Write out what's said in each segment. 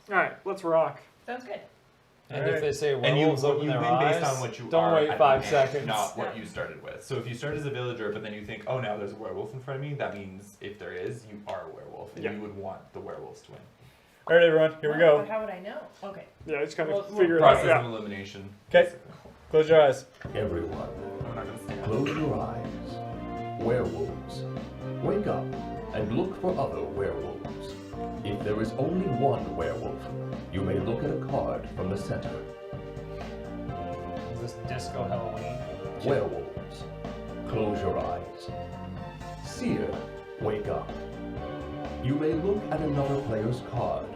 All right, let's rock. Sounds good. And if they say And you werewolves open their win eyes, based on what you don't are wait at 5 the end, seconds. not what you started with. So if you start as a villager, but then you think, oh, now there's a werewolf in front of me, that means if there is, you are a werewolf, and you would want the werewolves to win. All right, everyone, here we go. But how would I know? Okay. Yeah, just kind Well, of figure it out. Process Yeah. of elimination. Okay, close your eyes. Everyone, I'm not gonna stand. close your eyes. Werewolves, wake up and look for other werewolves. If there is only one werewolf, you may look at a card from the center. Is this disco Halloween? Werewolves, close your eyes. Seer, wake up. You may look at another player's card,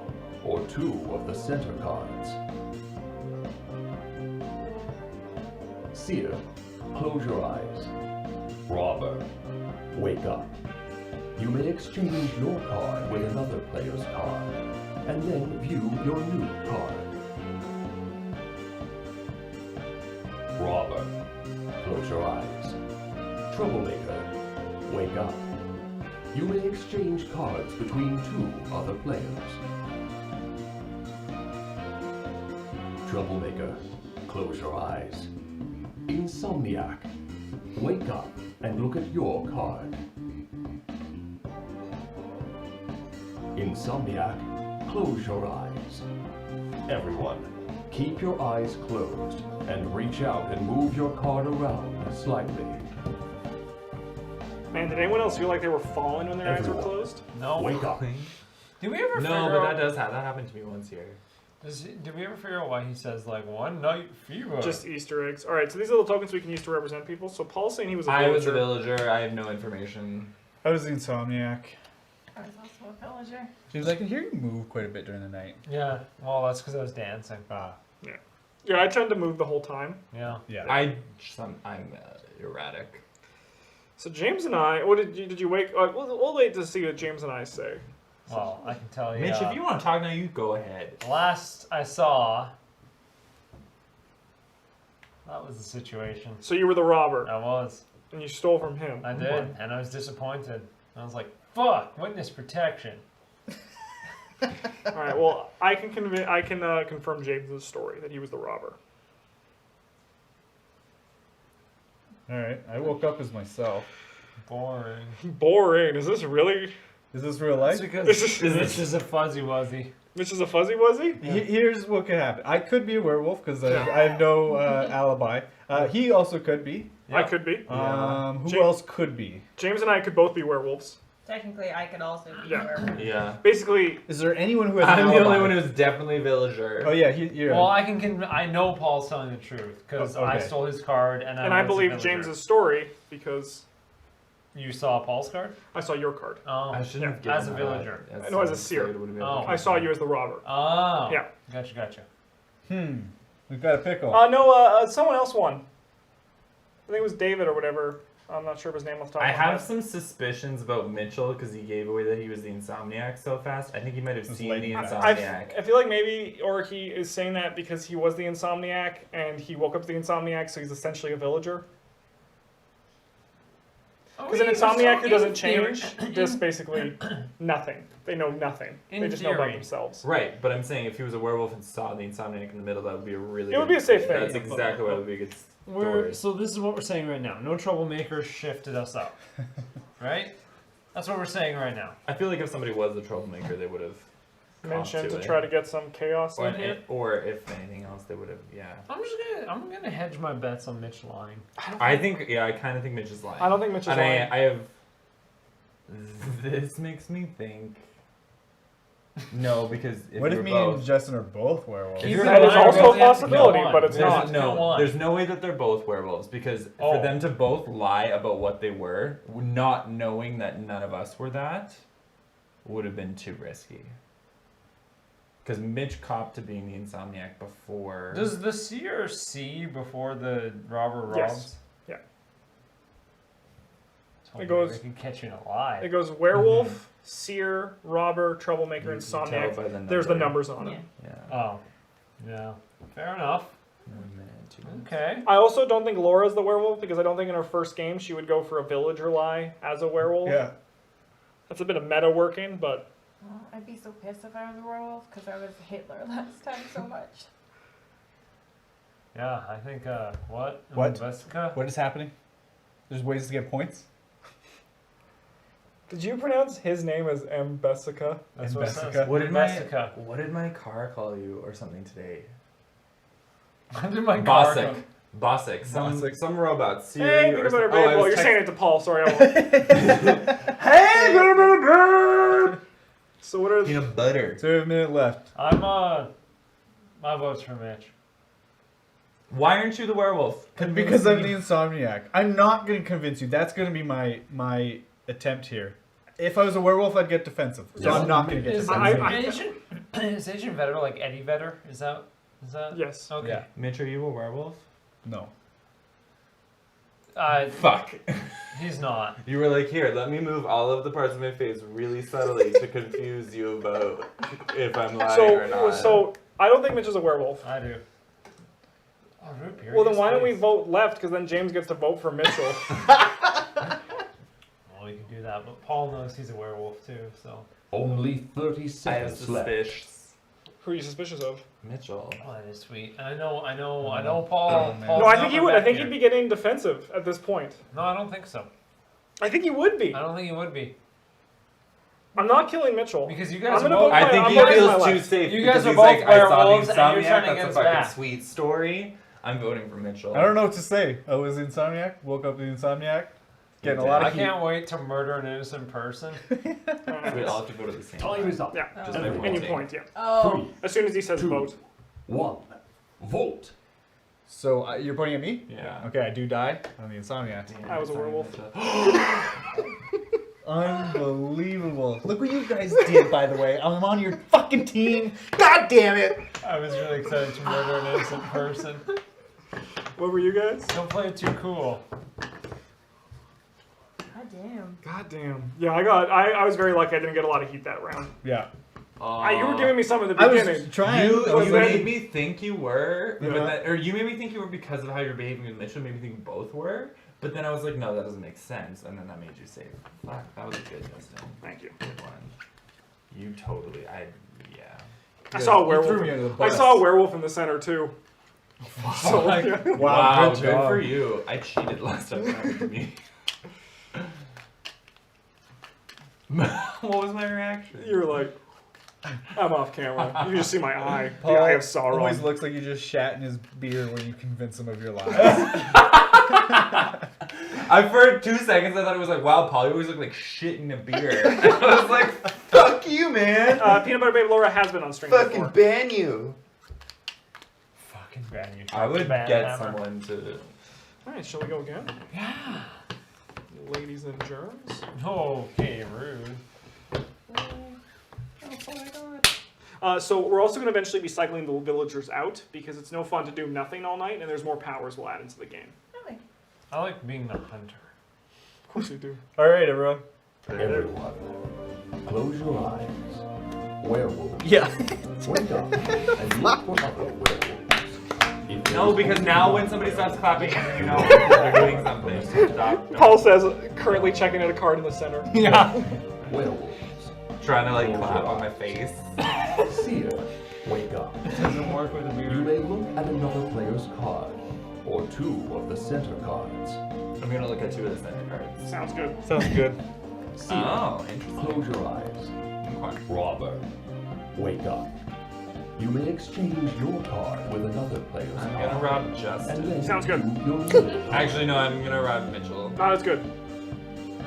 or two of the center cards. Seer, close your eyes. Robber, wake up. You may exchange your card with another player's card, and then view your new card. Robber, close your eyes. Troublemaker, wake up. You may exchange cards between two other players. Troublemaker, close your eyes. Insomniac, wake up and look at your card. Insomniac, close your eyes. Everyone, keep your eyes closed and reach out and move your card around slightly. Man, did anyone else feel like they were falling when their eyes were closed? No. Wake up. Did we ever figure No, but out... that happened to me once here. Did we ever figure out why he says, like, one night fever? Just Easter eggs. All right, so these are the tokens we can use to represent people. So Paul's saying he was a I villager. was a villager. I have no information. I was the Insomniac. I was also a villager. James, I can hear you move quite a bit during the night. Yeah, well, that's because I was dancing. Yeah, I tend to move the whole time. Yeah. Yeah. I'm erratic. So James and I, what did you wake? We'll wait to see what James and I say. Well, I can tell you. Mitch, if you want to talk now, you go ahead. Last I saw, that was the situation. So you were the robber, I was. and you stole from him. I did, and I was disappointed. I was like, fuck, witness protection. All right. Well, I can confirm James's story that he was the robber. All right, I woke up as myself. Boring. Boring. Is this really? Is this real life? That's because This is- this is a fuzzy wuzzy. Mitch is a fuzzy wuzzy? Here's what could happen. I could be a werewolf because I have no alibi. He also could be. I could be. Who James- else could be? James and I could both be werewolves. Technically, I could also be Yeah. a werewolf. Yeah. Basically, Is there anyone who has I'm an the alibi? only one who's definitely a villager. Oh yeah, you're. Well, I know Paul's telling the truth because Oh, okay. I stole his card and and I was a believe villager. James's story because You saw Paul's card? I saw your card. Oh. I shouldn't have Yeah. given As a that. villager. No, as a so seer. it would've been Oh. I saw you as the robber. Oh. Yeah. Gotcha. We've got a pickle. No, someone else won. I think it was David or whatever. I'm not sure of his name off the top I of my have head. some suspicions about Mitchell because he gave away that he was the Insomniac so fast. I think he might have It was seen lightning the fast. Insomniac. I feel like maybe, or he is saying that because he was the Insomniac and he woke up to the Insomniac, so he's essentially a villager. Because an Insomniac who doesn't change, just basically nothing. They know nothing. In They just know about theory. themselves. Right, but I'm saying if he was a werewolf and saw the Insomniac in the middle, that would be a really It would good- be a safe thing. That's exactly what would be a good story. So this is what we're saying right now. No troublemakers shifted us up. Right? That's what we're saying right now. I feel like if somebody was a troublemaker, they would have Mentioned to try to get some chaos or, in here. or if anything else, they would have. Yeah, I'm gonna hedge my bets on Mitch lying. I think. Yeah, I kind of think Mitch is lying. I don't think Mitch is and lying. I have. This makes me think. No, because if What you're if me both, and Justin are both werewolves? Keep You're in That is mind, also we a only have to possibility, kill one. but it's We only not. have to kill no, one. there's no way that they're both werewolves because Oh. for them to both lie about what they were, not knowing that none of us were that, would have been too risky. Because Mitch copped to being the Insomniac before. Does the seer see before the robber robs? Yes. Yeah. So It goes- we can catch you in a lie. It goes werewolf, seer, robber, troublemaker, You and can tell Insomniac. by the There's the number. numbers on Yeah. it. Yeah. Oh. Yeah. Fair enough. 1 minute, 2 minutes. Okay. I also don't think Laura's the werewolf because I don't think in her first game she would go for a villager lie as a werewolf. Yeah. That's a bit of meta working, but Oh, I'd be so pissed if I was a werewolf because I was Hitler last time so much. Yeah, I think, what? What? Vesica? What is happening? There's ways to get points. Did you pronounce his name as Mbesica? That's what it Vesica. says. What did Vesica. my car call you or something today? What did my car Bossic. go? Bossic. Bossic. Some robot. Siri Hey, or peanut some- butter oh, I babe. Well, was you're text- saying it to Paul. Sorry, I won't. Hey, peanut butter babe! So what are Peanut butter. So we have a minute left. I'm, my vote's for Mitch. Why aren't you the werewolf? Because I'm the insomniac. I'm not going to convince you. That's going to be my attempt here. If I was a werewolf, I'd get defensive. So Yes. I'm not going to get Is, defensive. is Agent Vetter like Eddie Vetter? Is that? Yes. Okay. Yeah. Mitch, are you a werewolf? No. Fuck. He's not. You were like, here, let me move all of the parts of my face really subtly to confuse you about if I'm lying or not. So I don't think Mitch is a werewolf. I do. Oh, root beer. Well, then yes, why don't we please. vote left? Because then James gets to vote for Mitchell. Well, we can do that, but Paul knows he's a werewolf too, so. Only 30 I have seconds left. suspicions. Who are you suspicious of? Mitchell. Oh, that is sweet. And I know, Paul. man. Paul's No, I think he number would. I back think here. he'd be getting defensive at this point. No, I don't think so. I think he would be. I don't think he would be. I'm not killing Mitchell. Because you I'm guys gonna are both. vote I think I'm he voting feels my too left. safe. You guys because are he's both like, I saw the werewolves and you're Insomniac, turning that's a against fucking that. sweet story. I'm voting for Mitchell. I don't know what to say. I was the insomniac. Woke up the insomniac. Getting a lot I of heat. can't wait to murder an innocent person. We all have to vote at the same Time time. is up. Yeah, Just at by any voting. point, yeah. Oh, 3, As soon as he says 2, vote. 1. Vote. So you're pointing at me? Yeah. Okay, I do die. I'm the insomniac. I was a werewolf. Unbelievable. Look what you guys did, by the way. I'm on your fucking team. God damn it. I was really excited to murder an innocent person. What were you guys? Don't play it too cool. god damn. God damn. Yeah, I was very lucky. I didn't get a lot of heat that round. Yeah. You were giving me some at the I was beginning. trying. You, I was you then- made me think you were, Yeah. but that, or you made me think you were because of how you're behaving with Mitchell. Made me think you both were, but then I was like, no, that doesn't make sense, and then that made you say, "Fuck, that was a good Justin. Thank you. Good one. You totally, yeah." I saw a You threw werewolf. me under the I bus. saw a werewolf in the center too. So, yeah. Wow, good, good job. for you. I cheated last time. That happened to me. What was my reaction? You were like, I'm off camera. You can just see my eye. Paul The eye of Sauron. always looks like you just shat in his beer when you convince him of your lies. I for 2 seconds I thought it was like, wow, Paul, you always look like shit in a beer. I was like, fuck you, man. Peanut Butter Babe Laura has been on stream Fucking before. ban you. Fucking ban you. I would Ban get hammer. someone to. Alright, shall we go again? Yeah. Ladies and germs. Okay, rude. So we're also going to eventually be cycling the villagers out because it's no fun to do nothing all night, and there's more powers we'll add into the game. Really? I like being the hunter. Of course you do. All right, everyone. Everyone, close your eyes. Werewolf. Yeah. Wake up and look for other werewolves. If there No, is because only now one when somebody stops clapping, you know werewolf, they're doing something. Stop. Paul says, currently checking at a card in the center. Yeah. werewolves. Trying to like clap on my face. Seer, wake up. Doesn't work with a You beard. may look at another player's card, or 2 of the center cards. I'm gonna look at 2 of the center cards. Sounds good. Sounds good. Seer, Oh, interesting. close your eyes. Okay. Robber, wake up. You may exchange your card with another player's I'm card. gonna rob And Justin. then Sounds good. move your middle card. Actually, no, I'm gonna rob Mitchell. Not as good.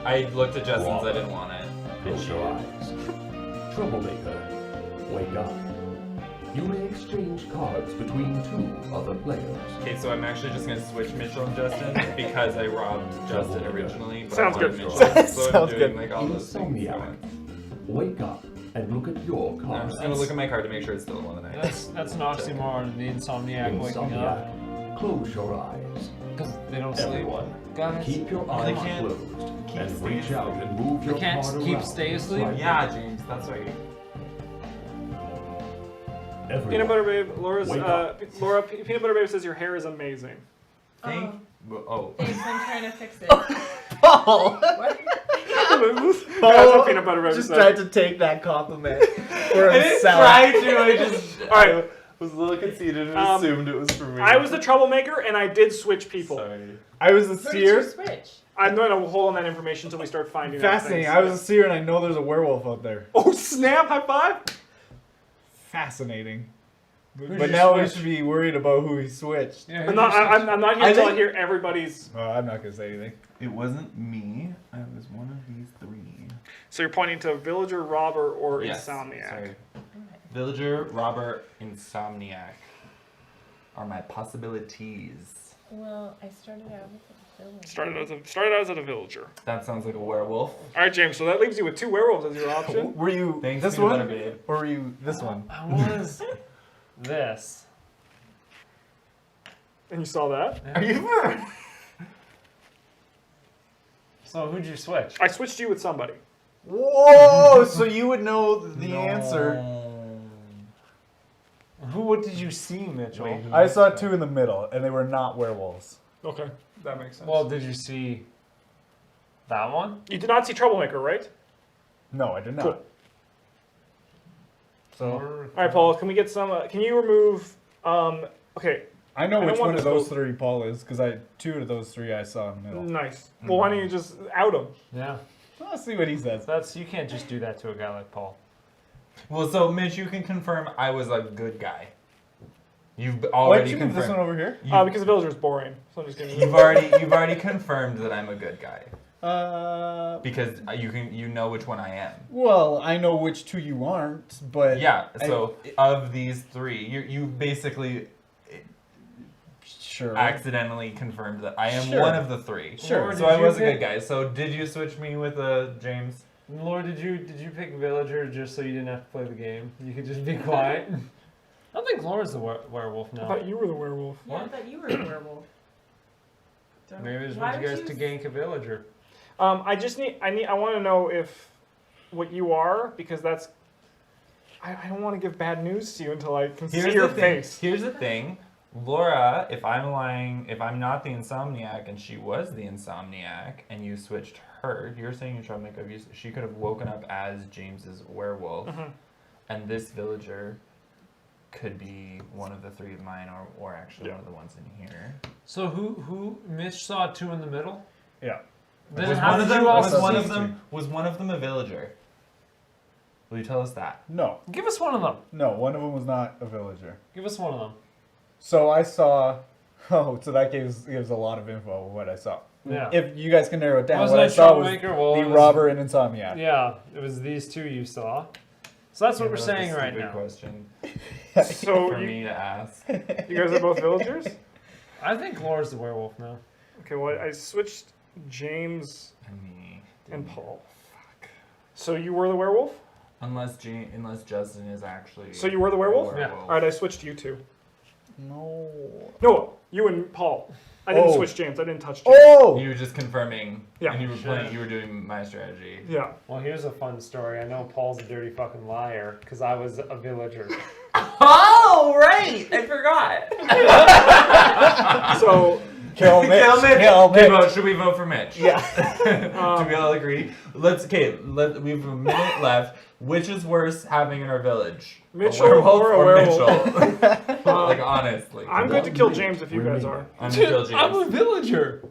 I looked at Justin's, I didn't want it. Close your eyes. Troublemaker, wake up. You may exchange cards between 2 other players. Okay, so I'm actually just gonna switch Mitchell and Justin because I robbed Justin originally. But Sounds I wanted good. Mitchell, so I'm Sounds doing good. like all those things. Insomniac, wake up and look at your I'm card. just gonna look at my card to make sure it's still the one that I. That's an oxymoron. The insomniac waking up Insomniac, close your eyes. because they don't sleep. Everyone, Guys, keep your they eyes can't closed keep and staying reach out and move They your can't card keep around. stay asleep? Right. Yeah, James, that's right. Everyone, Peanut Butter Babe, Laura's, Wake up. Peanut Butter Babe says your hair is Thank. Oh. Thanks, I'm trying to fix it. Paul. What? That's a peanut butter just episode. tried to take that compliment for I didn't himself. try to. I just. Alright. I was a little conceited and Um, assumed it was for me. I was the troublemaker, and I did switch people. Sorry. I was a Who did you seer. switch? I'm going to hold on that information until we start finding out Fascinating. things. I was a seer, and I know there's a werewolf out there. Oh snap! High five! Fascinating. Who'd But you now we switch? should be worried about who he switched. Yeah, I'm not. I'm not here I until I think- hear everybody's. Oh, I'm not gonna say anything. It wasn't me. I was one of these three. So you're pointing to villager, robber, or Yes, insomniac. sorry. Villager, robber, insomniac are my possibilities. Well, I started out with a villain. Started out as a villager. That sounds like a werewolf. All right, James. So that leaves you with 2 werewolves as your option. Were you Thanks, this peanut one, butter babe. or were you this one? I was this. And you saw that. Are you for? So who'd you switch? I switched you with somebody. Whoa! So you would know the answer. What did you see, Mitchell? Wait, who- I saw 2 in the middle, and they were not werewolves. Okay, that makes sense. Well, did you see that one? you did not see troublemaker, right? No, I did not. Cool. So All right, Paul. Can we get some? Can you remove? Okay, I know I don't which want one of this those to- 3 Paul is, because 2 of those 3 I saw in the middle. nice. Well, why don't you just out him? Yeah. Let's see what he says. That's you can't just do that to a guy like Paul. Well, so Mitch, you can confirm I was a good guy. You've Why'd already you move this one confirmed. over here? Because the villager is boring. So I'm just gonna. You've already confirmed that I'm a good guy because you know which one I am. Well, I know which 2 you aren't, but Yeah. So of these 3, you basically sure. accidentally confirmed that I am Sure. one of the 3. Sure. So I was a good guy. So did you switch me with James? Laura, did you pick villager just so you didn't have to play the game? You could just be quiet. I don't think Laura's the werewolf I now. thought you were the werewolf. Yeah, I thought you were a werewolf. Don't- Maybe I just Why want you would guys to gank a villager. I just I want to know if what you are, because that's. I don't want to give bad news to you until I can see your face. Here's the thing. Laura, if I'm lying, if I'm not the insomniac and she was the insomniac and you switched her, you're saying you're trying to make a she could have woken up as James's werewolf, and this villager could be one of the 3 of mine, or actually one of the ones in here. So who Mitch saw 2 in the middle? Yeah. Then Was how one of did them you also was one see of them was one of them a villager? Will you tell us that? No, Give us one of them. no, one of them was not a villager. Give us one of them. So I saw. Oh, so that gives a lot of info of what I saw. Yeah. If you guys can narrow it down, Wasn't what I it saw was Troublemaker? Well, the it was- robber and insomniac. Yeah, it was these 2 you saw. So that's what we're That's a saying right stupid now. Question So for you, me to ask. you guys are both villagers. I think Laura's the werewolf now. Okay, well I switched James And me. and Paul. So you were the werewolf. Unless Justin is actually. So you were the werewolf? Yeah. All right, I switched you 2. No. No, you and Paul. I didn't Oh. switch James. I didn't touch James. Oh. You were just confirming. Yeah. And you were Sure. playing. You were doing my strategy. Yeah. Well, here's a fun story. I know Paul's a dirty fucking liar because I was a villager. Oh right! I forgot. So Kill Mitch. Kill Mitch. Kill Okay, Mitch. should we vote for Mitch? Yeah. Do we all agree? We have a minute left. Which is worse having in our village? Mitchell a werewolf or a or werewolf? Mitchell? Like honestly. I'm good to kill James if you guys are. I'm gonna kill James. I'm a villager.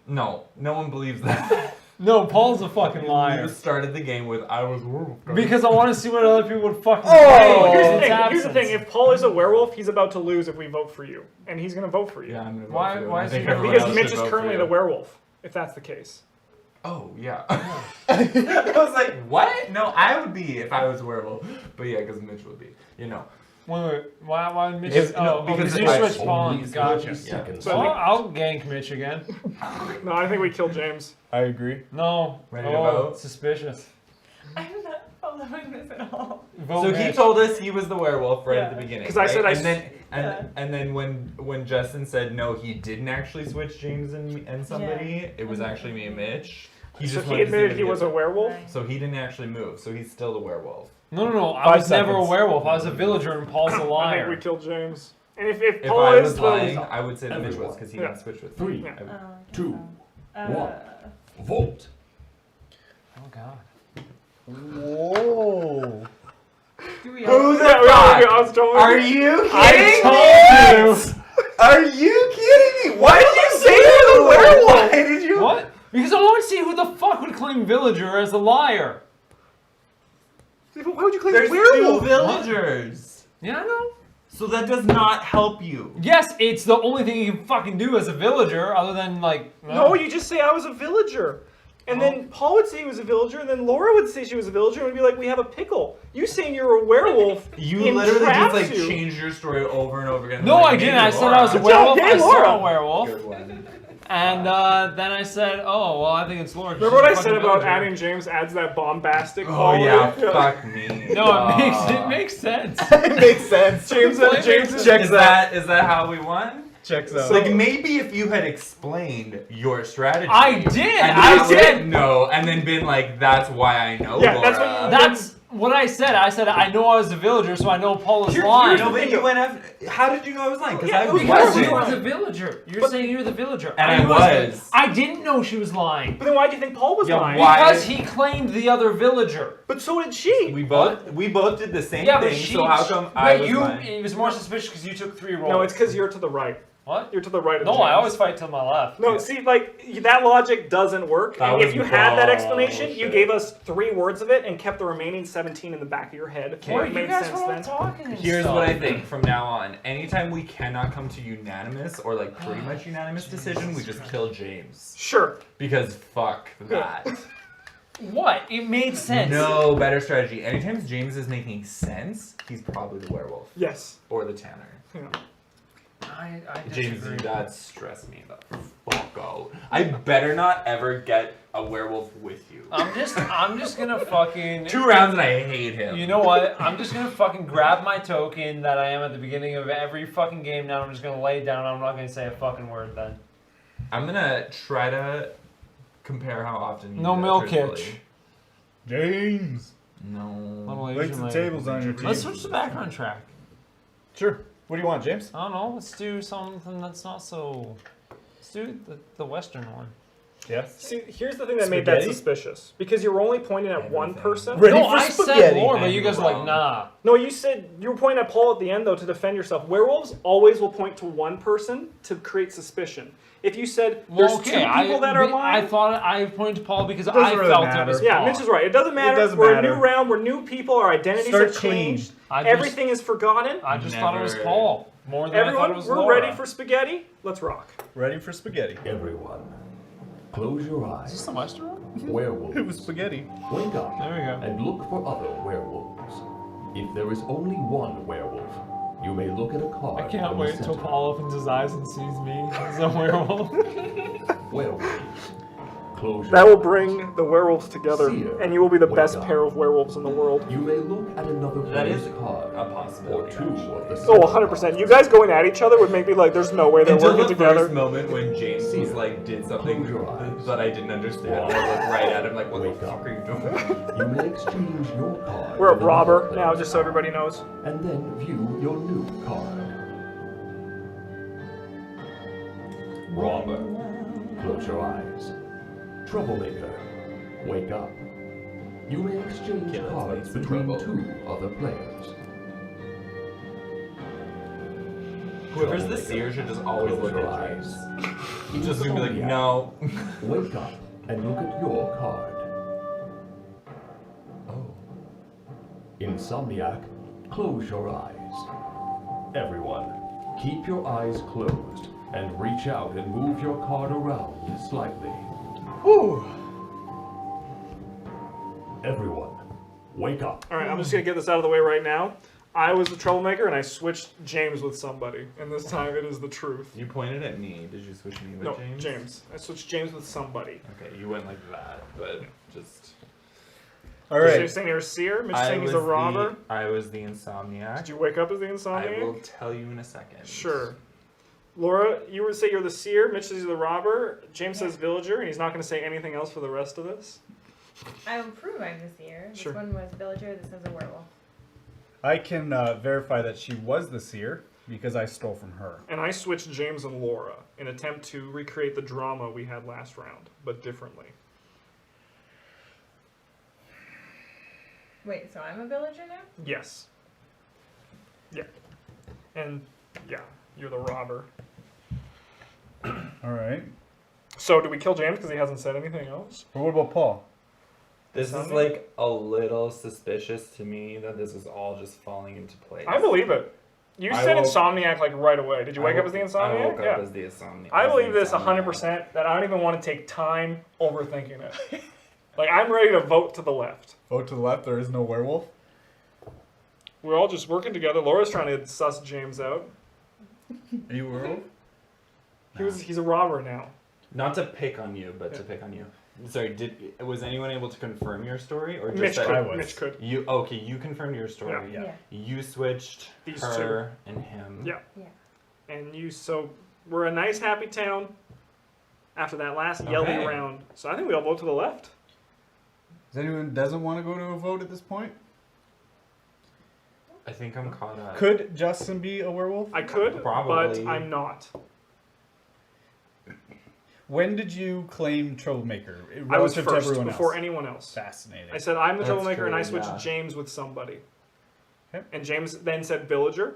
No one believes that. No, Paul's a fucking You liar. just started the game with I was werewolf. Because I want to see what other people would fucking Oh! say. Here's the in his thing. Here's the thing. absence. If Paul is a werewolf, he's about to lose if we vote for you, and he's gonna vote for you. Yeah, I'm gonna vote Why- for you. why I is think he- everyone Because else Mitch should is vote for currently you. the werewolf. If that's the case. Oh yeah. I was like, what? No, I would be if I was a werewolf. But yeah, because Mitch would be. You know. Wait. Why would Mitch? Because you I- switched Paul. Only Gotcha. 30 seconds. So I Well, think- I'll gank Mitch again. No, I think we kill James. I agree. No. Ready to vote? Suspicious. I'm not following this at all. Vote So Mitch. he told us he was the werewolf right at the Yeah. beginning. 'Cause I said right? I and then Yeah. and then when Justin said no, he didn't actually switch James and somebody. It was actually me and Mitch. So just he wanted to see admitted what he was a did. werewolf. Right. So he didn't actually move. So he's still the werewolf. No. I 5 was never a seconds. werewolf. I was a villager, and Paul's a I think we liar. killed James. And if If Paul I is was the lying, I would say that Mitch was because he Yeah. got switched with 3, Yeah. I would- 2, Uh, 1. Vote. God. Whoa. Do we Who's Yeah, I was totally. Are you I kidding told me? Are you kidding me? Why did you say you're the werewolf? Why did you? What? Because I want to see who the fuck would claim villager as a liar. Why would you claim There's werewolf? 2 villagers. Yeah, I know. So that does not help you. Yes, it's the only thing you can fucking do as a villager, other than like. No, you just say I was a villager. And then Paul would say he was a villager, and then Laura would say she was a villager, and we'd be like, we have a pickle. You saying you're a werewolf You literally just entraps like you. changed your story over and over again. No, Like, I didn't. maybe I said I was a Laura. werewolf. Yeah, I saw Laura. a werewolf. Good one. And then I said, oh, well, I think it's Laura. Remember what I She's a said fucking about villager. adding James adds that bombastic Oh quality? yeah, fuck me. No, it makes sense. It makes sense. James, It James makes Checks Is out. that how we won? Checks out. Like maybe if you had explained your strategy. I did. And I I did. would know, and then been like, "That's why I know." Yeah, Laura. that's what you- That's what I said. I said I know I was a villager, so I know Paul is Here's lying. the No, but thing, you went after. How did you know I was lying? Because Yeah, I was Because lying. you lying. was a villager. You're But- saying you're the villager. And I knew was. I didn't know she was lying. But then why do you think Paul was Yeah, lying? why? Because he claimed the other villager. But so did she. We both did the same Yeah, but thing. she. So how come I Wait, was you? lying? It was more suspicious because you took 3 rolls. No, it's because you're to the right. What? You're to the right of No, James. I always fight to my left. No, see, like, that logic doesn't work. That And was if you had that bullshit. explanation, you gave us 3 words of it and kept the remaining 17 in the back of your head. Boy, It you made guys sense were all then. talking and Here's stuff. what I think from now on. Anytime we cannot come to unanimous or like pretty much unanimous decision, we just kill James. Sure. Because fuck that. What? It made sense. No better strategy. Anytime James is making sense, he's probably the werewolf. Yes. Or the tanner. Yeah. I James, disagree. that stressed me the fuck out. I better not ever get a werewolf with you. I'm just gonna fucking. 2 rounds and I hate him. You know what? I'm just gonna fucking grab my token that I am at the beginning of every fucking game. Now I'm just gonna lay it down. I'm not gonna say a fucking word then. I'm gonna try to compare how often you No do that milk truthfully. hitch. James. No. Little Waits Asian and lady. tables on your team. Let's switch the background track. Sure. What do you want, James? I don't know. Let's do something that's not so. Let's do the Western one. Yes. See, here's the thing that made that Spaghetti? suspicious. Because you were only pointing at one Everything. person. Ready No, for I said spaghetti. more, but And you guys were wrong. like, nah. No, you said you were pointing at Paul at the end though to defend yourself. Werewolves always will point to one person to create suspicion. If you said there's Well, okay, 2 people that are I lying, thought I pointed to Paul because doesn't I really felt matter. it was yeah, Paul. Mitch is right. It doesn't matter. doesn't We're matter. a new round. We're new people. Our identities Start have clean. changed. I just- Everything is forgotten. I just thought it was Never- Paul more than I thought Everyone, it was we're Laura. ready for spaghetti. Let's rock. Ready for spaghetti. Everyone, close your Is this eyes. the Western one? Werewolves, It was spaghetti. wake up There we go. and look for other werewolves. If there is only one werewolf, you may look at a card. I can't from the wait until center. Paul opens his eyes and sees me as a werewolf. Werewolves, close your That will eyes. bring the werewolves together, See ya. and you will be the Wake best up. pair of werewolves in the world. You may look at another That player's is card. a possibility. Or 2 of the Oh, center 100%. You guys going at each other would make me like, there's no way they're Until working the together. first moment when James See was ya. like did something Close your eyes. that I didn't understand. And I looked right at him like, what Wake the up. fuck are you doing? You may exchange your card. We're a with robber another now, player's just so card, everybody knows. And then view your new card. Robber, close your eyes. Troublemaker, wake up. You may exchange Okay, let's cards make some between trouble. 2 other players. Whoever's the seer should just always Close look your at eyes. James. Just gonna be like, no. Wake up and look at your card. Oh. Insomniac, close your eyes. Everyone, keep your eyes closed and reach out and move your card around slightly. Whew. Everyone, wake up. All right, I'm just gonna get this out of the way right now. I was the troublemaker, and I switched James with somebody, and this time it is the truth. You pointed at me. Did you switch me with No, James? James. I switched James with somebody. Okay, you went like that, but just. All So you're right. saying you're a seer? Mitch I saying he's was a robber? I was the insomniac. Did you wake up as the I insomniac? will tell you in a second. Sure. Laura, you would say you're the seer. Mitch says you're the robber. James says villager, and he's not going to say anything else for the rest of this. I will prove I'm the seer. This Sure. one was villager, this one's a werewolf. I can verify that she was the seer because I stole from her. And I switched James and Laura in attempt to recreate the drama we had last round, but differently. Wait, so I'm a villager now? Yes. Yeah. And yeah, you're the robber. All right. So do we kill James because he hasn't said anything else? But what about Paul? This is like a little suspicious to me that this is all just falling into place. I believe it. You I said woke- Insomniac like right away. Did you wake up as the I Insomniac? woke Yeah. up as the Insomniac. I believe this 100% that I don't even want to take time overthinking it. Like, I'm ready to vote to the left. Vote to the left. There is no werewolf. We're all just working together. Laura's trying to suss James out. Are you a werewolf? He's a robber now. Not to pick on you, but to pick on you. Sorry, was anyone able to confirm your story, or just Mitch that could. Mitch could. you? Okay, you confirmed your story. Yeah. You switched These her and him. Yeah. Yeah. And so we're a nice, happy town after that last yelly Okay. round. So I think we all vote to the left. Does anyone doesn't want to go to a vote at this point? I think I'm caught up. Could Justin be a werewolf? I could, Probably. but I'm not. When did you claim troublemaker? I was Relative to first, everyone before else? anyone else. Fascinating. I said, I'm the That's troublemaker, and I true, switched yeah. James with somebody. Okay. And James then said villager.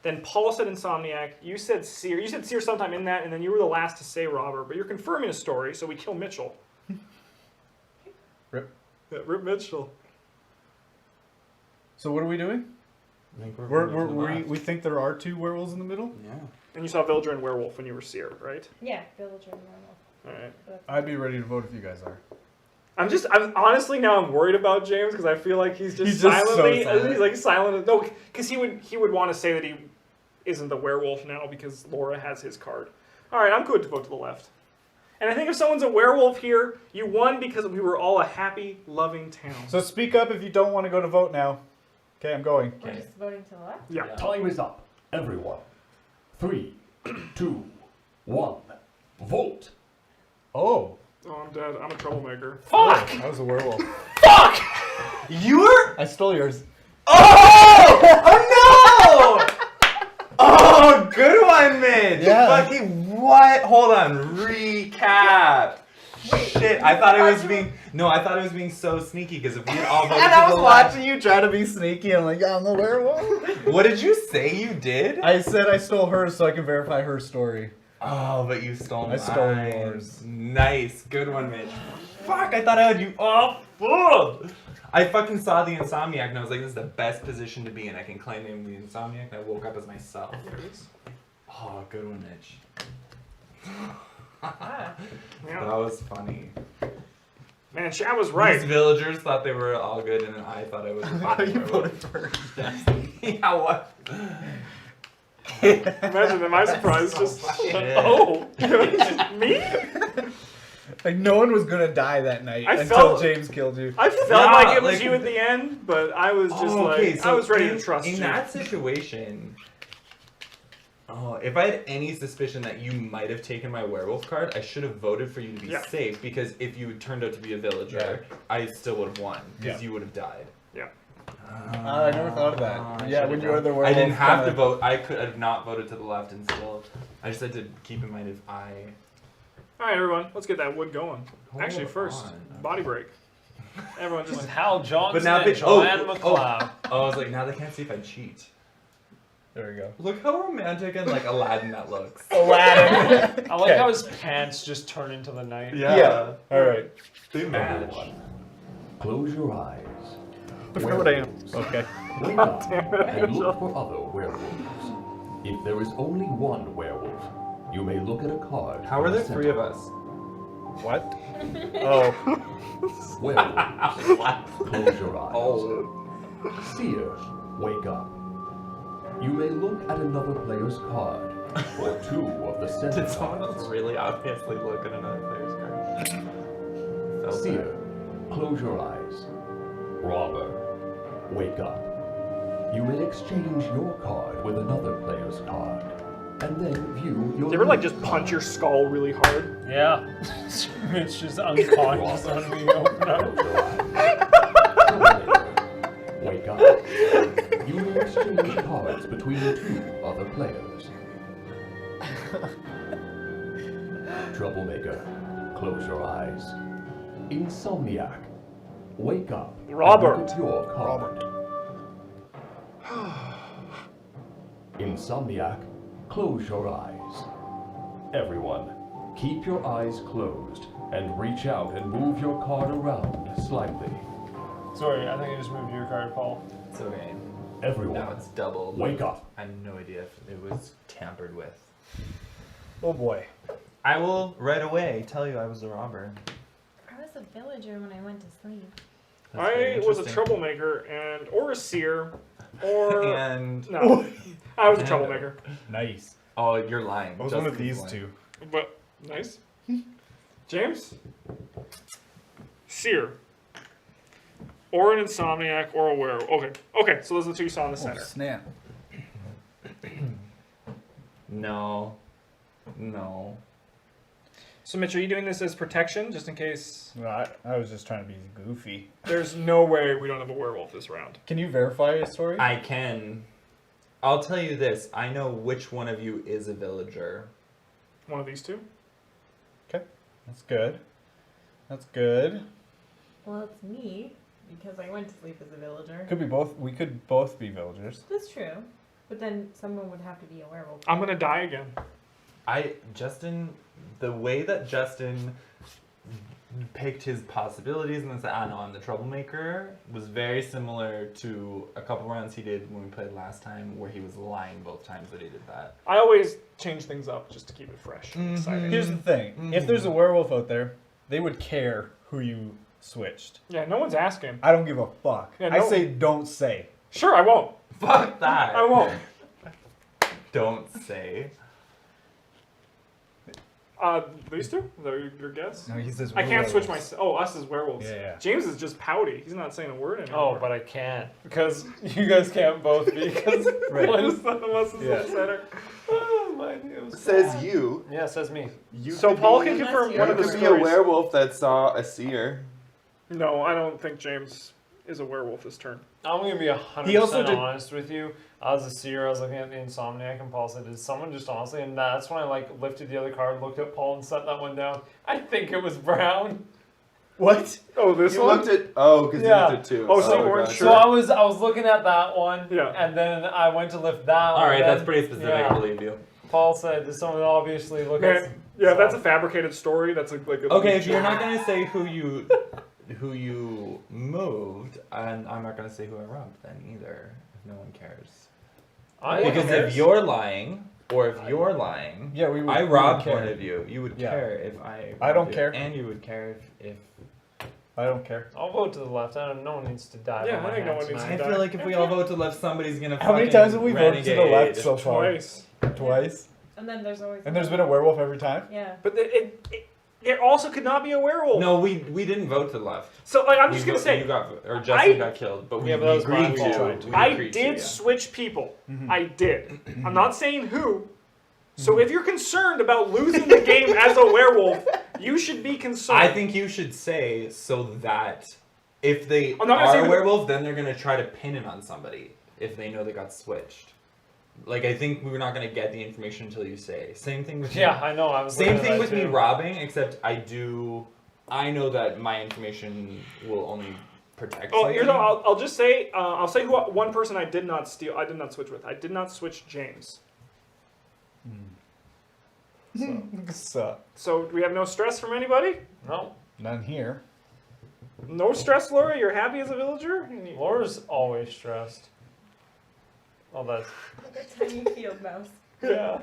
Then Paul said Insomniac. You said Seer. You said Seer sometime in that, and then you were the last to say robber. But you're confirming a story, so we kill Mitchell. Rip. Yeah, Rip Mitchell. So what are we doing? I think we're voting to the left. We think there are two werewolves in the middle? Yeah. And you saw villager and werewolf when you were Seer, right? Yeah, villager and normal. All right. I'd be ready to vote if you guys are. I'm honestly now I'm worried about James because I feel like he's just He's just so silently, silent. he's like silent. No, because he would want to say that he isn't the werewolf now because Laura has his card. All right, I'm good to vote to the left. And I think if someone's a werewolf here, you won because we were all a happy, loving town. So speak up if you don't want to go to vote now. Okay, I'm going. We're Okay. just voting to the left? Yeah. Time is up, everyone. 3, 2, 1. Vote. Oh. Oh, I'm dead. I'm a troublemaker. Fuck! I was a werewolf. You were? I stole yours. Oh! Oh no! Oh, good one, Mitch. Yeah. Fucking what? Hold on. Recap. Shit, I thought I was being so sneaky because if we had all voted And I to was the left, watching you try to be sneaky. I'm like, yeah, I'm the werewolf. what did you say you did? I said I stole hers so I can verify her story. Oh, but you stole mine. I stole yours. Nice. Good one, Mitch. Fuck, I thought I had you. Oh, fuck. I fucking saw the Insomniac and I was like, this is the best position to be in. I can claim him the Insomniac and I woke up as myself. Oh, good one, Mitch. Ah. Yeah. That was funny. Man, Chad was right. These villagers thought they were all good and then I thought I was You voted first. Yeah, what? Imagine my surprise. Just Shit. oh, me? Like no one was gonna die that night I until felt- James killed you. I felt Yeah, like it was like- you at the end, but I was just I was ready to trust in you. that situation. Oh, if I had any suspicion that you might have taken my werewolf card, I should have voted for you to be Yeah. safe because if you turned out to be a villager, I still would have won because Yeah. you would have died. Yeah. I never thought of that. I Yeah, should've when you done- are the I werewolf. didn't have to kinda- vote. I could have not voted to the left and still. I just had to keep in mind if I. All right, everyone, let's get that wood going. Hold Actually, first, on. body break. Everyone just. With Hal Johnson But now and they- Joanne oh, McLeod. Oh, I was like, now they can't see if I cheat. There we go. Look how romantic and like Aladdin that looks. Aladdin. I like Okay. how his pants just turn into the night. Yeah. All right. They match. Everyone, close your eyes. I forgot what I am. Okay. Wake up and look for other werewolves. If there is only one werewolf, you may look at a card. How are in the there three of center. us? What? Oh. Werewolves, close your eyes. Oh. Seer, wake up. You may look at another player's card, or two of the center Did someone cards. else really obviously look at another player's card? Felt Seer, close your eyes. Robber, wake up. You may exchange your card with another player's card, and then view your. Do you ever like lead just punch card. your skull really hard? Yeah. It's just unconscious on me. Open up. Close your eyes. Troublemaker, wake up. You may exchange cards between two other players. Troublemaker, close your eyes. Insomniac, wake up. Robert. And look at your card. Insomniac, close your eyes. Everyone, keep your eyes closed and reach out and move your card around slightly. Sorry, I think I just moved your card, Paul. It's okay. Everyone, Now it's double. wake up. I have no idea if it was tampered with. Oh boy. I will right away tell you I was a robber. I was a villager when I went to sleep. That's very I was a interesting. troublemaker or a seer or And no, I was a troublemaker. Nice. oh, you're lying. I was one of Justin's these lying. two. But nice. James, seer, or an insomniac, or a werewolf. Okay. So those are the two you saw in the Oh, center. snap. No. No. So Mitch, are you doing this as protection, just in case? No, I was just trying to be goofy. There's no way we don't have a werewolf this round. Can you verify a story? I can. I'll tell you this. I know which one of you is a villager. One of these two. That's good. That's good. Well, it's me because I went to sleep as a villager. Could be both. We could both be villagers. That's true. But then someone would have to be a werewolf. I'm gonna die again. Justin, the way that Justin picked his possibilities and then said, no, I'm the troublemaker, was very similar to a couple rounds he did when we played last time where he was lying both times that he did that. I always change things up just to keep it fresh and Mhm. exciting. Here's the thing. If there's a werewolf out there, they would care who you switched. Yeah, no one's asking. I don't give a fuck. Yeah, I no- say don't say. Sure, I won't. Fuck that. I won't. Don't say. These two? Is that your guess? No, he says I can't switch my. werewolves. Oh, us as werewolves. Yeah. James is just pouty. He's not saying a word anymore. Oh, but I can't because you guys can't both be because Right. One of us is Yeah. in the center. Oh, my news. Says you. yeah, it says me. You So could Paul be, can confirm You one you of the could be a stories. werewolf that saw a seer. No, I don't think James is a werewolf this turn. I'm gonna be 100% He also did- honest with you. I was a seer. I was looking at the insomniac, and Paul said, "Is someone just honestly?" And that's when I lifted the other card, looked at Paul, and set that one down. I think it was Brown. What? Oh, this You one? looked at because Yeah. you looked at two. Oh, so you weren't gotcha. sure. So I was looking at that one, Yeah. and then I went to lift that one. All right, then- that's pretty specific. I yeah. believe you. Paul said, "Does someone obviously look at?" Man, yeah, that's a fabricated story. That's like a Okay, if you're not gonna say who you moved, and I'm not gonna say who I robbed then either. If no one cares. Because if you're lying, or if you're lying, Yeah, we would. I we would robbed care. one of you. You would Yeah. care if I. I don't robbed you, care. and you would care if. I don't care. I'll vote to the left. I don't. No one needs to die. Yeah, by my I think no hand one needs tonight. to I feel like if we all vote to left, somebody's gonna. How many fucking times have we voted to the left renegade. so far? Twice. Twice. And then there's always. And there's been a werewolf every time. Yeah. But it also could not be a werewolf. No, we didn't vote to the left. So like, I'm We just gonna vo- say, you got or Justin got killed, but we, Yeah, but we that was my agreed fault. to. we I agreed to, did yeah. switch people. Mhm. I did. I'm not saying who. So if you're concerned about losing the game as a werewolf, you should be concerned. I think you should say so that if they I'm not gonna say are a who- werewolf, then they're gonna try to pin it on somebody if they know they got switched. Like I think we're not gonna get the information until you say. Same thing with Yeah, I know. I was. Same looking at thing that with me too. robbing, except I know that my information will only protect. Oh, here's somebody. I'll just say I'll say who one person I did not steal. I did not switch with. I did not switch James. So, So do we have no stress from anybody? No, none here. No stress, Laura. You're happy as a villager. Laura's always stressed. Oh, that's Like a tiny field mouse. Yeah.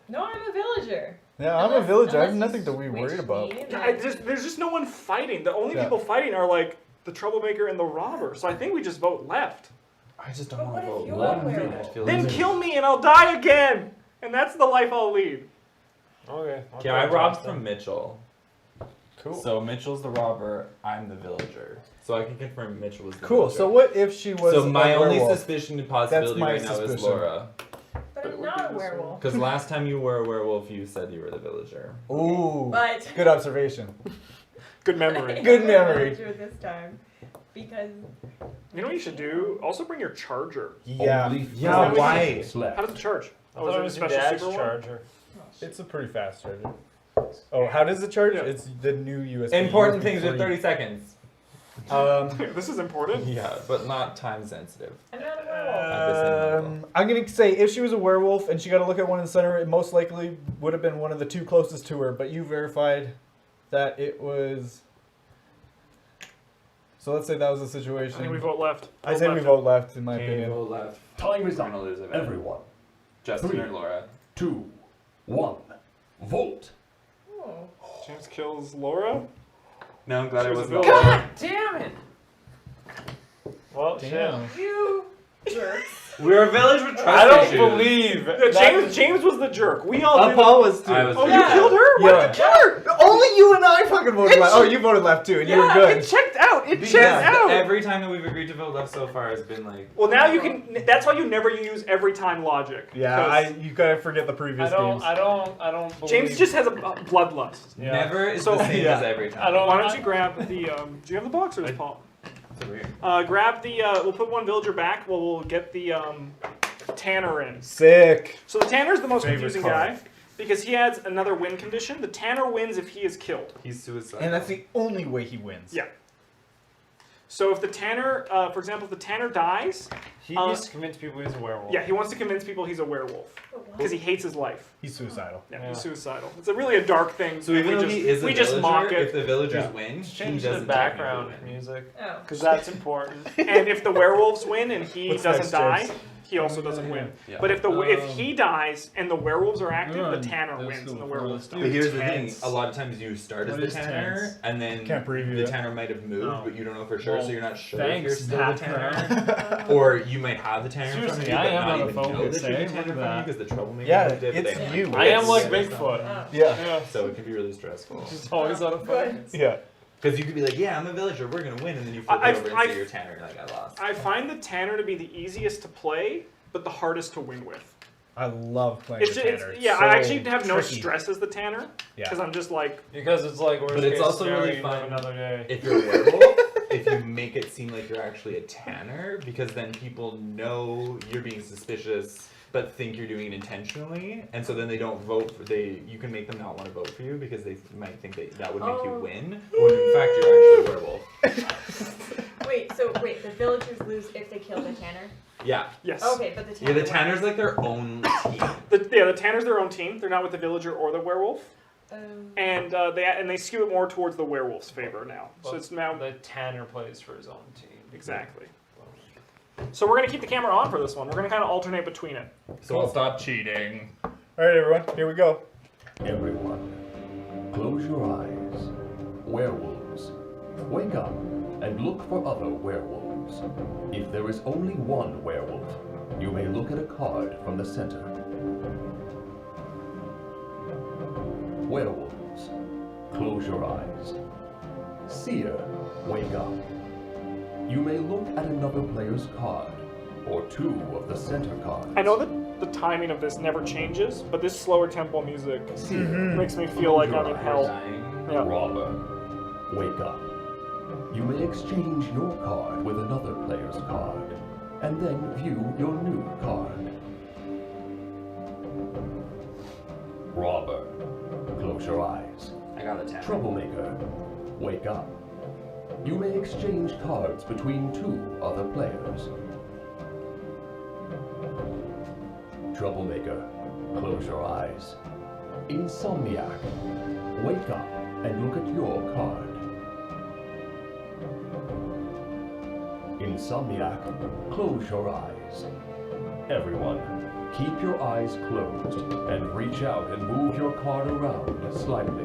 No, I'm a villager. Yeah, I'm a Unless- villager. I have unless nothing you to be worried switch about. me, There's just no one fighting. The only Yeah. people fighting are like the troublemaker and the robber. So I think we just vote left. I just don't But want to what if vote you're left. a werewolf? I feel Then like- kill me and I'll die again. And that's the life I'll lead. okay. Okay, I robbed from Mitchell. Cool. So Mitchell's the robber. I'm the villager. So I can confirm Mitchell was the Cool. villager. So what if she was So my a only werewolf? suspicion and possibility my right now is suspicion. Laura. But But I'm we not do a this werewolf. Because last time you were a werewolf, you said you were the villager. Ooh. But Good observation. Good memory. Good I'm a memory. villager this time because You know what you should do? Also bring your charger. Yeah. Only Yeah, four why? seconds left. How does it charge? I thought it was your special dad's super one? charger. It's a pretty fast charger. Oh, how does it charge? Yeah. It's the new USB. Important USB things with 3. 30 seconds. This is important. Yeah, but not time sensitive. I'm not a werewolf. I'm gonna say if she was a werewolf and she got to look at one in the center, it most likely would have been one of the two closest to her. But you verified that it was. So let's say that was the I situation. think we vote left. I say we vote left, in my Okay, opinion. vote left. Time is I'm up. gonna lose it. Everyone. Justin Three. or Laura. 2, 1. Vote. Oh. James kills Laura. No, I'm glad She I was a wasn't. villain. God damn it! Well, Damn. You jerks. We're a village with trust I don't issues. believe Yeah, James was the jerk. We all did. Paul was too. I was Oh, Yeah. you killed her? Why Yeah. did you kill her? Only you and I fucking voted left. Oh, you voted left too, and you were Yeah, good. it checked out. It checked Yeah, out. every time that we've agreed to vote left so far has been like. Well, now you can. That's why you never use every time logic. Yeah, 'cause you gotta forget the previous games. I don't believe. James just has a bloodlust. Yeah. Never is So- the same Yeah. as every time. I don't- Why don't you grab the? Do you have the box or does Paul? It's weird. Grab the. We'll put one villager back. We'll get the Tanner in. Sick. So the Tanner's the most Favorite confusing card. guy because he has another win condition. The Tanner wins if he is killed. He's suicidal. And that's the only way he wins. Yeah. So if the Tanner, for example, if the Tanner dies, He needs to convince people he's a werewolf. yeah, he wants to convince people he's a werewolf because he hates his life. He's suicidal. Yeah, Yeah. he's suicidal. It's really a dark thing. So even we though just, he is a we villager, just mock if it. the villagers Yeah. win, he Change the doesn't background technically win. music Oh. because that's important. And if the werewolves win and he What's doesn't next, die, James? he also doesn't win. Yeah. But if he dies and the werewolves are active, the Good. Tanner That's wins and the cool. werewolves But don't. here's the thing: Tense. a lot of times you start as What the is Tanner, tense? and then Can't preview the it. Tanner might have moved, No. but you don't know for sure, Well, so you're not sure if you're thanks, still the Tanner. background. Or you might have the Tanner in front of Seriously, you, I but am not out of even know focus, that you're eh? the Tanner in Look at front of you that. because the troublemaker Yeah, moved it, but it's they- you. I am like It's- Bigfoot. Oh. Yeah. Yeah. So it can be really stressful. Just always out of Good. focus. Yeah. Because you could be like, yeah, I'm a villager, we're gonna win, and then you flip I- it over and I- say you're Tanner, and you're like, I lost. I find the Tanner to be the easiest to play, but the hardest to win with. I love playing It's, the just, Tanner. yeah, So I actually have no tricky. stress as the Tanner Yeah. because I'm just like, Because it's like worst But it's case also scenario, really you live fun another day. If you're a werewolf, if you make it seem like you're actually a Tanner, because then people know you're being suspicious, but think you're doing it intentionally, and so then they don't vote for you can make them not want to vote for you because they might think that would make you Oh. win, when in fact you're actually a werewolf. Wait, the villagers lose if they kill the Tanner? Yeah. yes. Okay, but the Tanner Yeah, the wins. Tanner's like their own team. The Tanner's their own team. They're not with the villager or the werewolf, and they skew it more towards the werewolf's favor now. So Well, it's now The Tanner plays for his own team. exactly. So we're gonna keep the camera on for this one. We're gonna kind of alternate between it. So I'll stop cheating. All right, everyone. Here we go. Everyone, close your eyes. Werewolves, wake up and look for other werewolves. If there is only one werewolf, you may look at a card from the center. Werewolves, close your eyes. Seer, wake up. You may look at another player's card, or two of the center cards. I know that the timing of this never changes, but this slower tempo music Seer, makes me feel like I'm in hell. Dying. Yeah. Robber, wake up. You may exchange your card with another player's card, and then view your new card. Robber, close your eyes. I got the Tanner. Troublemaker, wake up. You may exchange cards between two other players. Troublemaker, close your eyes. Insomniac, wake up and look at your card. Insomniac, close your eyes. Everyone, keep your eyes closed and reach out and move your card around slightly.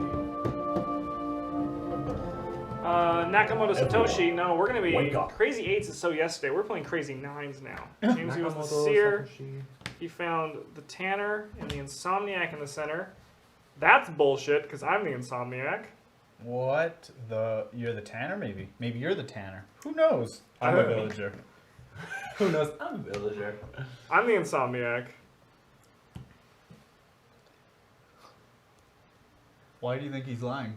Nakamoto Satoshi, no, we're gonna be Wake up. Crazy 8s is so yesterday. We're playing Crazy 9s now. James was the Seer. He found the Tanner and the Insomniac in the center. That's bullshit because I'm the Insomniac. What the? You're the Tanner, maybe? Maybe you're the Tanner. Who knows? I'm a villager. Who knows? I'm a villager. I'm the Insomniac. Why do you think he's lying?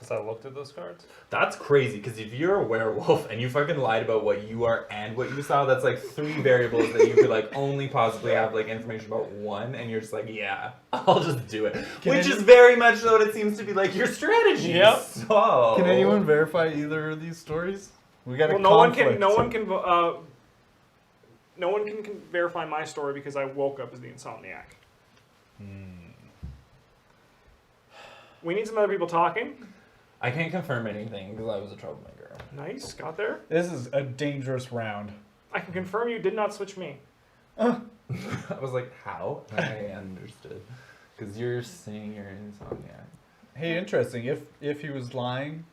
Because I looked at those cards. That's crazy, because if you're a werewolf and you fucking lied about what you are and what you saw, that's like 3 variables that you could like only possibly have like information about one, and you're just like, yeah, I'll just do it. Which is very much what it seems to be like your strategy. Yep. So Can anyone verify either of these stories? We got a Well, conflict. no one can verify my story because I woke up as the Insomniac. We need some other people talking. I can't confirm anything because I was a troublemaker. Nice, got there. This is a dangerous round. I can confirm you did not switch me. I was like, how? I understood. Because you're saying you're an insomniac. Hey, interesting. If he was lying,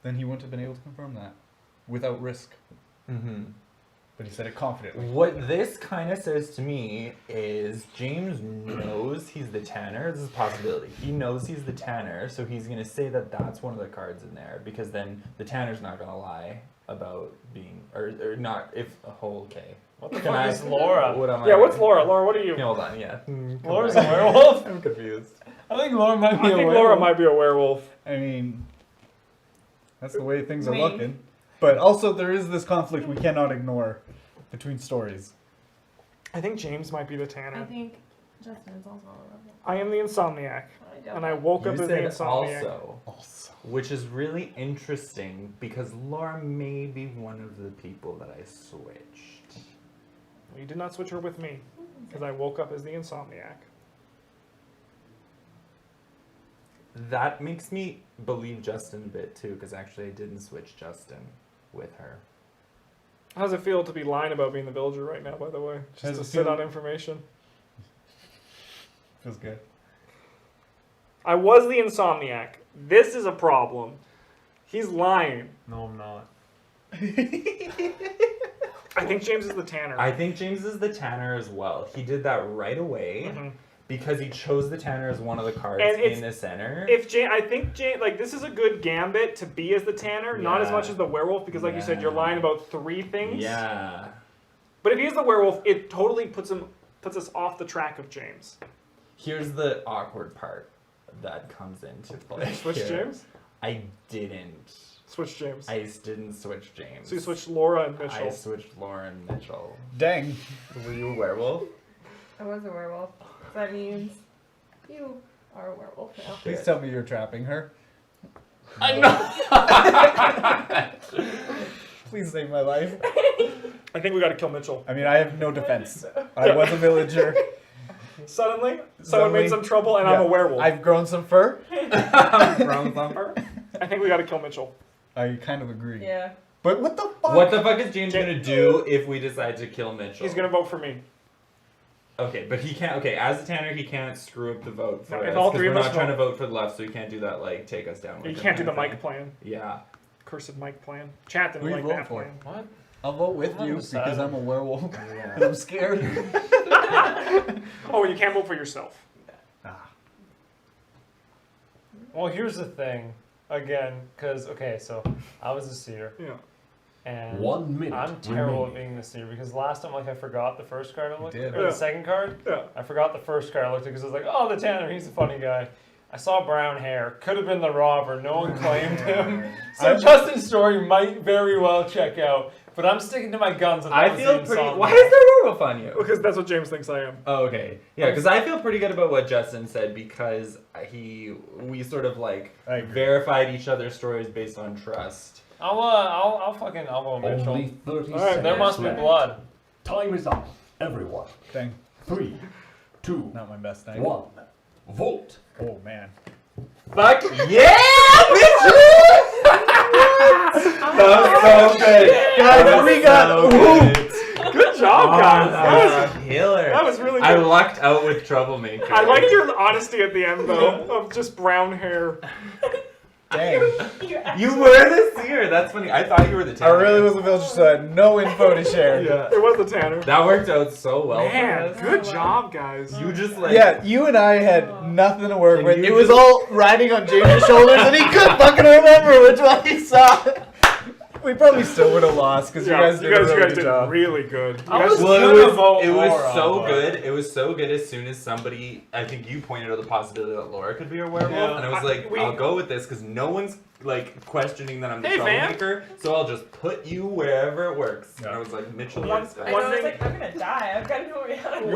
then he wouldn't have been able to confirm that without risk. Mm-hmm. But he said it confidently. What this kind of says to me is James knows he's the Tanner. This is a possibility. He knows he's the Tanner, so he's going to say that that's one of the cards in there, because then the Tanner's not going to lie about being, or not, if, okay. What the fuck is Laura? What am I? Yeah, what's Laura? Laura, what are you? Yeah, hold on, yeah. Laura's a werewolf? I'm confused. I think Laura might I be a think werewolf. Laura might be a werewolf. I mean, that's the way things are Me. looking. But also, there is this conflict we cannot ignore between stories. I think James might be the I Tanner. think Justin's also a werewolf. I am the Insomniac. I doubt And I that. woke You up as the said Insomniac. also, which is really interesting because Laura may be one of the people that I switched. You did not switch her with me because I woke up as the Insomniac. That makes me believe Justin a bit too, because actually I didn't switch Justin with her. How does it feel to be lying about being the villager right now, by the way? How Just does to it sit feel? on information. Feels good. I was the Insomniac. This is a problem. He's lying. No, I'm not. I think James is the Tanner. I think James is the Tanner as well. He did that right away Mhm. because he chose the Tanner as one of the cards And it's- in the center. I think James, like, this is a good gambit to be as the Tanner, not as Yeah. much as the werewolf, because like you said, you're Yeah. lying about 3 things. Yeah. But if he is the werewolf, it totally puts us off the track of James. Here's the awkward part that comes into play. Switch here. James? I didn't. Switch James. I didn't switch James. So you switched Laura and Mitchell. I switched Lauren Mitchell. Dang. Were you a werewolf? I was a werewolf. So that means you are a werewolf now. Please tell me you're trapping her. I know. Please save my life. I think we got to kill Mitchell. I mean, I have no defense. I was a villager. Suddenly, someone made some trouble, and I'm Yeah. a werewolf. I've grown some fur. Brown thumper. I think we got to kill Mitchell. I kind of agree. Yeah. But what the fuck? What the fuck is James gonna do if we decide to kill Mitchell? He's gonna vote for me. Okay, but he can't. Okay, as a Tanner, he can't screw up the vote for No, us. if all 'cause three of we're us not trying to vote- vote for the left, so he can't do that. Like, take us down. You with can't do him the kind of Mike thing. plan. Yeah. Cursed Mike plan. Chat didn't Who you like vote that for? plan. What? I'll vote with I'm you undecided. because I'm a werewolf Yeah. and I'm scared. Oh, you can't vote for yourself. Well, here's the thing. Again, because, okay, so I was a seer. Yeah. And 1 minute. I'm terrible at remaining. being the seer because last time, like, I forgot the first card I looked did. at, or Yeah. the second card. Yeah. I forgot the first card I looked at because I was like, oh, the Tanner, he's a funny guy. I saw brown hair. Could have been the robber. No one claimed him. So Justin's story might very well check out. But I'm sticking to my guns. I was feel the pretty. Insomniac. Why is there a werewolf on you? Because that's what James thinks I am. Oh, okay. Yeah, because I feel pretty good about what Justin said because we sort of like I agree. verified each other's stories based on trust. I'll vote Mitchell. Only 30 All right, seconds There must be left. blood. Time is up, everyone. Dang, 3, 2, not my best night. 1. Vote. Oh man. Fuck yeah, Mitchell! That was so good, Guys, we got- so good. Good job, guys. That was killer. That was really I good. lucked out with troublemaker. I liked your honesty at the end, though, of just brown hair. Dang. You were the seer. That's funny. I thought you were the I Tanner. really was a villager, so I had no info to share. Yeah. It was the Tanner. That worked out so well Man, for us. good job, guys. You just like Yeah, you and I had nothing to work And with. you It was just- all riding on James' shoulders, and he couldn't fucking remember which one he saw. We probably still would have lost because Yeah, you guys did a really good did job. really good. You I guys- was Well, gonna vote it was Laura, so but- good. It was so good as soon as somebody, I think you pointed out the possibility that Laura could be a werewolf, Yeah. and I was like, we- I'll go with this because no one's like questioning that I'm the Hey, fam. troublemaker, so I'll just put you wherever it works. Yeah. And I was like, Mitchell, One- yes, I one know, I was thing- like, I'm gonna die. I've got to know reality.